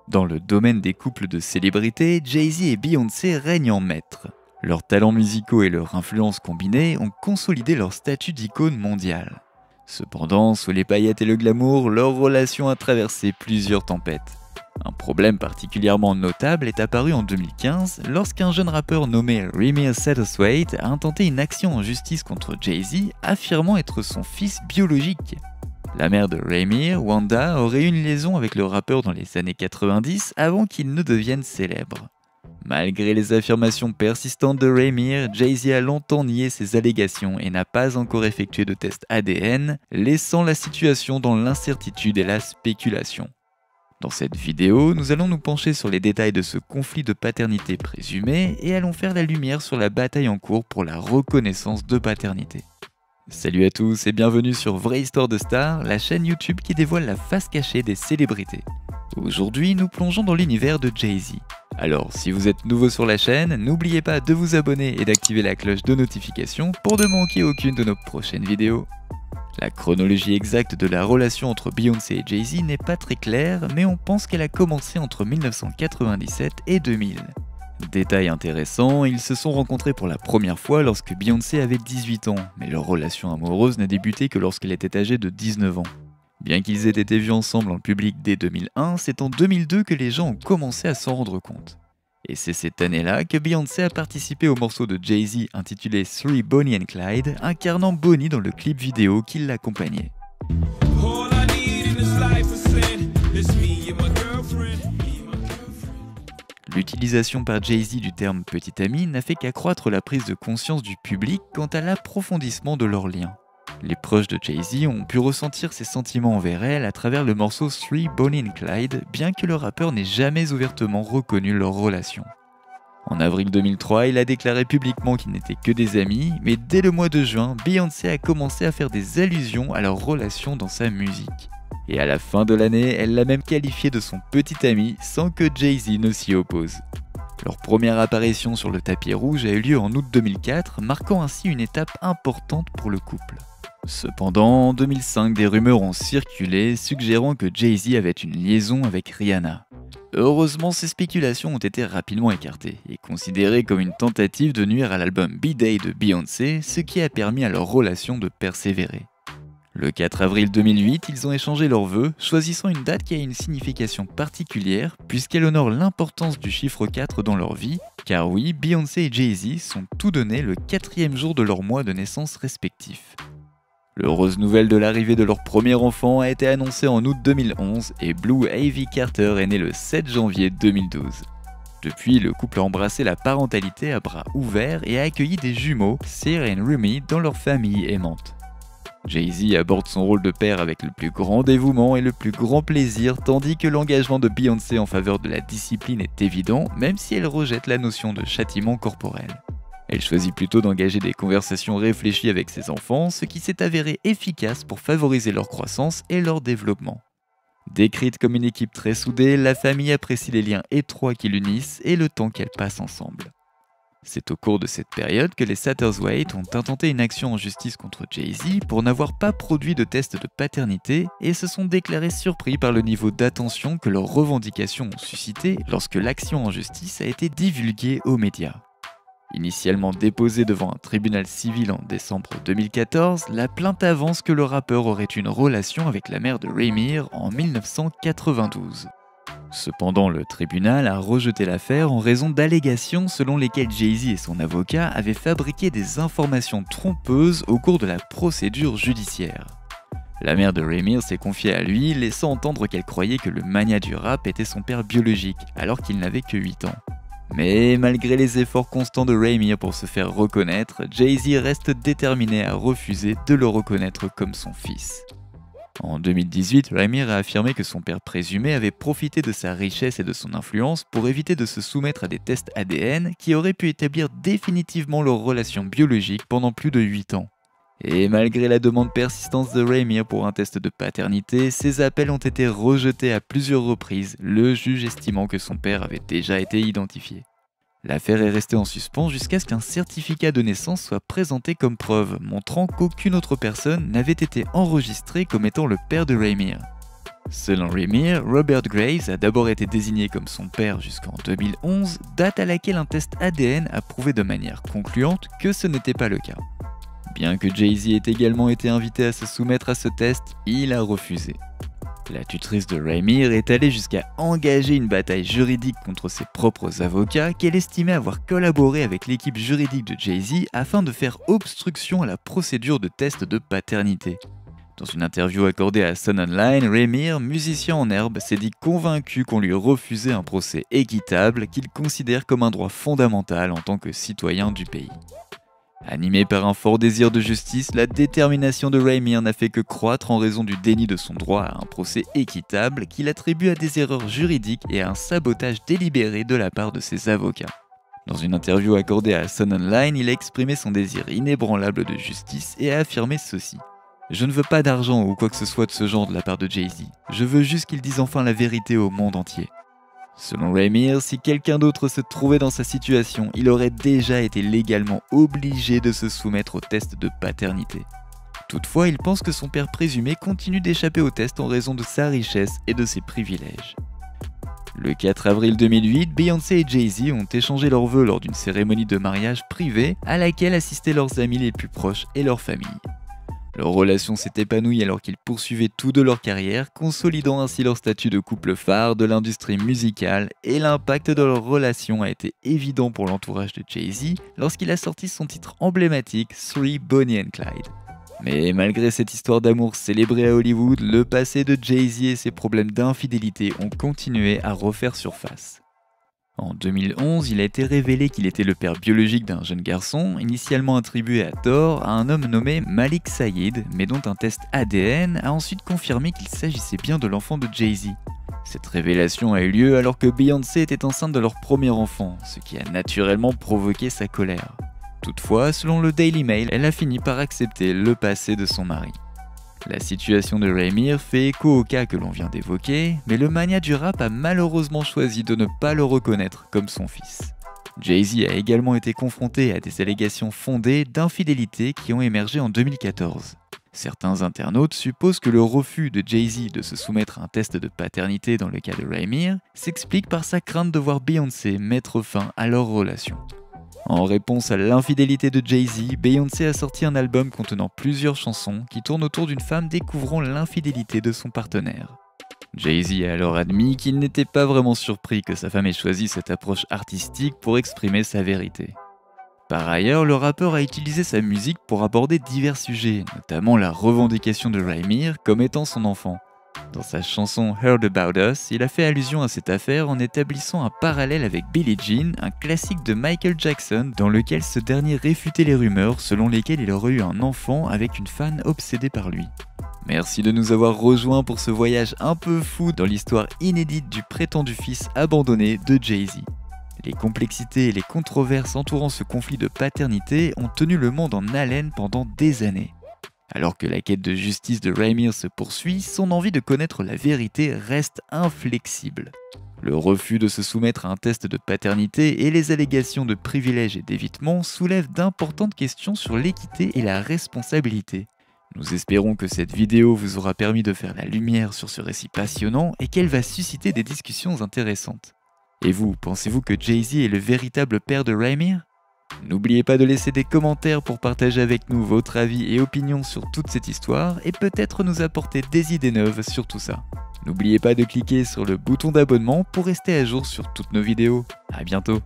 Dans le domaine des couples de célébrités, Jay-Z et Beyoncé règnent en maître. Leurs talents musicaux et leur influence combinée ont consolidé leur statut d'icône mondiale. Cependant, sous les paillettes et le glamour, leur relation a traversé plusieurs tempêtes. Un problème particulièrement notable est apparu en 2015 lorsqu'un jeune rappeur nommé Ramir Satterthwaite a intenté une action en justice contre Jay-Z, affirmant être son fils biologique. La mère de Ramir, Wanda, aurait eu une liaison avec le rappeur dans les années 90 avant qu'il ne devienne célèbre. Malgré les affirmations persistantes de Ramir, Jay-Z a longtemps nié ces allégations et n'a pas encore effectué de test ADN, laissant la situation dans l'incertitude et la spéculation. Dans cette vidéo, nous allons nous pencher sur les détails de ce conflit de paternité présumé et allons faire la lumière sur la bataille en cours pour la reconnaissance de paternité. Salut à tous et bienvenue sur Vraie Histoire de Star, la chaîne YouTube qui dévoile la face cachée des célébrités. Aujourd'hui, nous plongeons dans l'univers de Jay-Z. Alors, si vous êtes nouveau sur la chaîne, n'oubliez pas de vous abonner et d'activer la cloche de notification pour ne manquer aucune de nos prochaines vidéos. La chronologie exacte de la relation entre Beyoncé et Jay-Z n'est pas très claire, mais on pense qu'elle a commencé entre 1997 et 2000. Détail intéressant, ils se sont rencontrés pour la première fois lorsque Beyoncé avait 18 ans, mais leur relation amoureuse n'a débuté que lorsqu'elle était âgée de 19 ans. Bien qu'ils aient été vus ensemble en public dès 2001, c'est en 2002 que les gens ont commencé à s'en rendre compte. Et c'est cette année-là que Beyoncé a participé au morceau de Jay-Z intitulé Three Bonnie and Clyde, incarnant Bonnie dans le clip vidéo qui l'accompagnait. L'utilisation par Jay-Z du terme petit ami n'a fait qu'accroître la prise de conscience du public quant à l'approfondissement de leur lien. Les proches de Jay-Z ont pu ressentir ses sentiments envers elle à travers le morceau Three Bonnie and Clyde, bien que le rappeur n'ait jamais ouvertement reconnu leur relation. En avril 2003, il a déclaré publiquement qu'ils n'étaient que des amis, mais dès le mois de juin, Beyoncé a commencé à faire des allusions à leur relation dans sa musique. Et à la fin de l'année, elle l'a même qualifié de son petit ami sans que Jay-Z ne s'y oppose. Leur première apparition sur le tapis rouge a eu lieu en août 2004, marquant ainsi une étape importante pour le couple. Cependant, en 2005, des rumeurs ont circulé suggérant que Jay-Z avait une liaison avec Rihanna. Heureusement, ces spéculations ont été rapidement écartées et considérées comme une tentative de nuire à l'album B-Day de Beyoncé, ce qui a permis à leur relation de persévérer. Le 4 avril 2008, ils ont échangé leurs vœux, choisissant une date qui a une signification particulière puisqu'elle honore l'importance du chiffre 4 dans leur vie, car oui, Beyoncé et Jay-Z sont tous deux nés le 4e jour de leur mois de naissance respectif. L'heureuse nouvelle de l'arrivée de leur premier enfant a été annoncée en août 2011 et Blue Ivy Carter est née le 7 janvier 2012. Depuis, le couple a embrassé la parentalité à bras ouverts et a accueilli des jumeaux, Sir et Remy, dans leur famille aimante. Jay-Z aborde son rôle de père avec le plus grand dévouement et le plus grand plaisir, tandis que l'engagement de Beyoncé en faveur de la discipline est évident, même si elle rejette la notion de châtiment corporel. Elle choisit plutôt d'engager des conversations réfléchies avec ses enfants, ce qui s'est avéré efficace pour favoriser leur croissance et leur développement. Décrite comme une équipe très soudée, la famille apprécie les liens étroits qui l'unissent et le temps qu'elle passe ensemble. C'est au cours de cette période que les Satterthwaite ont intenté une action en justice contre Jay-Z pour n'avoir pas produit de test de paternité et se sont déclarés surpris par le niveau d'attention que leurs revendications ont suscité lorsque l'action en justice a été divulguée aux médias. Initialement déposée devant un tribunal civil en décembre 2014, la plainte avance que le rappeur aurait une relation avec la mère de Ramir en 1992. Cependant, le tribunal a rejeté l'affaire en raison d'allégations selon lesquelles Jay-Z et son avocat avaient fabriqué des informations trompeuses au cours de la procédure judiciaire. La mère de Ramir s'est confiée à lui, laissant entendre qu'elle croyait que le magnat du rap était son père biologique, alors qu'il n'avait que 8 ans. Mais malgré les efforts constants de Ramir pour se faire reconnaître, Jay-Z reste déterminé à refuser de le reconnaître comme son fils. En 2018, Ramir a affirmé que son père présumé avait profité de sa richesse et de son influence pour éviter de se soumettre à des tests ADN qui auraient pu établir définitivement leur relation biologique pendant plus de 8 ans. Et malgré la demande persistante de Ramir pour un test de paternité, ces appels ont été rejetés à plusieurs reprises, le juge estimant que son père avait déjà été identifié. L'affaire est restée en suspens jusqu'à ce qu'un certificat de naissance soit présenté comme preuve, montrant qu'aucune autre personne n'avait été enregistrée comme étant le père de Ramir. Selon Remire, Robert Graves a d'abord été désigné comme son père jusqu'en 2011, date à laquelle un test ADN a prouvé de manière concluante que ce n'était pas le cas. Bien que Jay-Z ait également été invité à se soumettre à ce test, il a refusé. La tutrice de Remire est allée jusqu'à engager une bataille juridique contre ses propres avocats qu'elle estimait avoir collaboré avec l'équipe juridique de Jay-Z afin de faire obstruction à la procédure de test de paternité. Dans une interview accordée à Sun Online, Remire, musicien en herbe, s'est dit convaincu qu'on lui refusait un procès équitable qu'il considère comme un droit fondamental en tant que citoyen du pays. Animé par un fort désir de justice, la détermination de Remire n'a fait que croître en raison du déni de son droit à un procès équitable qu'il attribue à des erreurs juridiques et à un sabotage délibéré de la part de ses avocats. Dans une interview accordée à Sun Online, il a exprimé son désir inébranlable de justice et a affirmé ceci. « Je ne veux pas d'argent ou quoi que ce soit de ce genre de la part de Jay-Z. Je veux juste qu'il dise enfin la vérité au monde entier. » Selon Remire, si quelqu'un d'autre se trouvait dans sa situation, il aurait déjà été légalement obligé de se soumettre au test de paternité. Toutefois, il pense que son père présumé continue d'échapper au test en raison de sa richesse et de ses privilèges. Le 4 avril 2008, Beyoncé et Jay-Z ont échangé leurs vœux lors d'une cérémonie de mariage privée à laquelle assistaient leurs amis les plus proches et leur famille. Leur relation s'est épanouie alors qu'ils poursuivaient tous deux leur carrière, consolidant ainsi leur statut de couple phare de l'industrie musicale, et l'impact de leur relation a été évident pour l'entourage de Jay-Z lorsqu'il a sorti son titre emblématique 3 Bonnie and Clyde. Mais malgré cette histoire d'amour célébrée à Hollywood, le passé de Jay-Z et ses problèmes d'infidélité ont continué à refaire surface. En 2011, il a été révélé qu'il était le père biologique d'un jeune garçon, initialement attribué à tort à un homme nommé Malik Saïd, mais dont un test ADN a ensuite confirmé qu'il s'agissait bien de l'enfant de Jay-Z. Cette révélation a eu lieu alors que Beyoncé était enceinte de leur premier enfant, ce qui a naturellement provoqué sa colère. Toutefois, selon le Daily Mail, elle a fini par accepter le passé de son mari. La situation de Remire fait écho au cas que l'on vient d'évoquer, mais le magnat du rap a malheureusement choisi de ne pas le reconnaître comme son fils. Jay-Z a également été confronté à des allégations fondées d'infidélité qui ont émergé en 2014. Certains internautes supposent que le refus de Jay-Z de se soumettre à un test de paternité dans le cas de Remire s'explique par sa crainte de voir Beyoncé mettre fin à leur relation. En réponse à l'infidélité de Jay-Z, Beyoncé a sorti un album contenant plusieurs chansons qui tournent autour d'une femme découvrant l'infidélité de son partenaire. Jay-Z a alors admis qu'il n'était pas vraiment surpris que sa femme ait choisi cette approche artistique pour exprimer sa vérité. Par ailleurs, le rappeur a utilisé sa musique pour aborder divers sujets, notamment la revendication de Remire comme étant son enfant. Dans sa chanson Heard About Us, il a fait allusion à cette affaire en établissant un parallèle avec Billie Jean, un classique de Michael Jackson dans lequel ce dernier réfutait les rumeurs selon lesquelles il aurait eu un enfant avec une fan obsédée par lui. Merci de nous avoir rejoints pour ce voyage un peu fou dans l'histoire inédite du prétendu fils abandonné de Jay-Z. Les complexités et les controverses entourant ce conflit de paternité ont tenu le monde en haleine pendant des années. Alors que la quête de justice de Remire se poursuit, son envie de connaître la vérité reste inflexible. Le refus de se soumettre à un test de paternité et les allégations de privilèges et d'évitement soulèvent d'importantes questions sur l'équité et la responsabilité. Nous espérons que cette vidéo vous aura permis de faire la lumière sur ce récit passionnant et qu'elle va susciter des discussions intéressantes. Et vous, pensez-vous que Jay-Z est le véritable père de Remire ? N'oubliez pas de laisser des commentaires pour partager avec nous votre avis et opinions sur toute cette histoire et peut-être nous apporter des idées neuves sur tout ça. N'oubliez pas de cliquer sur le bouton d'abonnement pour rester à jour sur toutes nos vidéos. À bientôt.